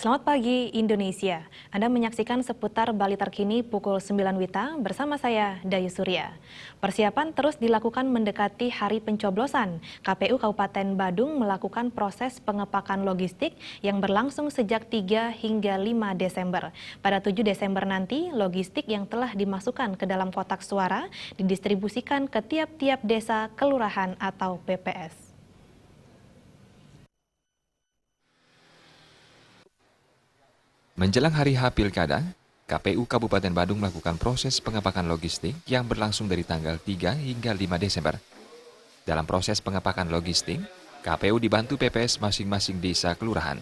Selamat pagi Indonesia. Anda menyaksikan seputar Bali terkini pukul 9 WITA bersama saya Dayu Surya. Persiapan terus dilakukan mendekati hari pencoblosan. KPU Kabupaten Badung melakukan proses pengepakan logistik yang berlangsung sejak 3 hingga 5 Desember. Pada 7 Desember nanti, logistik yang telah dimasukkan ke dalam kotak suara didistribusikan ke tiap-tiap desa, kelurahan atau PPS. Menjelang hari H Pilkada, KPU Kabupaten Badung melakukan proses pengepakan logistik yang berlangsung dari tanggal 3 hingga 5 Desember. Dalam proses pengepakan logistik, KPU dibantu PPS masing-masing desa kelurahan.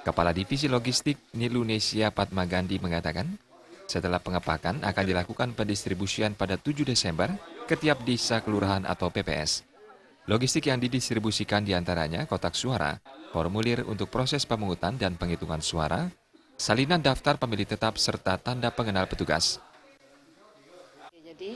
Kepala Divisi Logistik Nilunesia Patmagandi mengatakan, setelah pengepakan akan dilakukan pendistribusian pada 7 Desember ke tiap desa kelurahan atau PPS. Logistik yang didistribusikan diantaranya kotak suara, formulir untuk proses pemungutan dan penghitungan suara, salinan daftar pemilih tetap serta tanda pengenal petugas. Jadi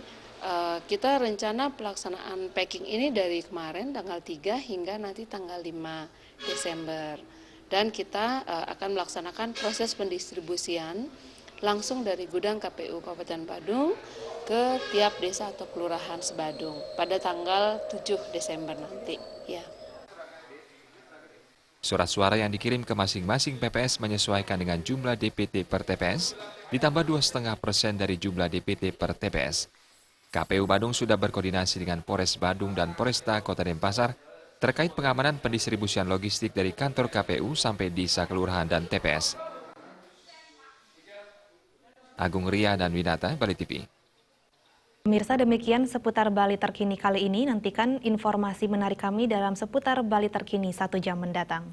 kita rencana pelaksanaan packing ini dari kemarin tanggal 3 hingga nanti tanggal 5 Desember. Dan kita akan melaksanakan proses pendistribusian langsung dari gudang KPU Kabupaten Badung ke tiap desa atau kelurahan sebadung pada tanggal 7 Desember nanti. Ya. Surat suara yang dikirim ke masing-masing PPS menyesuaikan dengan jumlah DPT per TPS, ditambah 2,5% dari jumlah DPT per TPS. KPU Badung sudah berkoordinasi dengan Polres Badung dan Polresta Kota Denpasar terkait pengamanan pendistribusian logistik dari kantor KPU sampai desa kelurahan dan TPS. Agung Ria dan Winata, Bali TV. Pemirsa, demikian seputar Bali terkini kali ini. Nantikan informasi menarik kami dalam seputar Bali terkini 1 jam mendatang.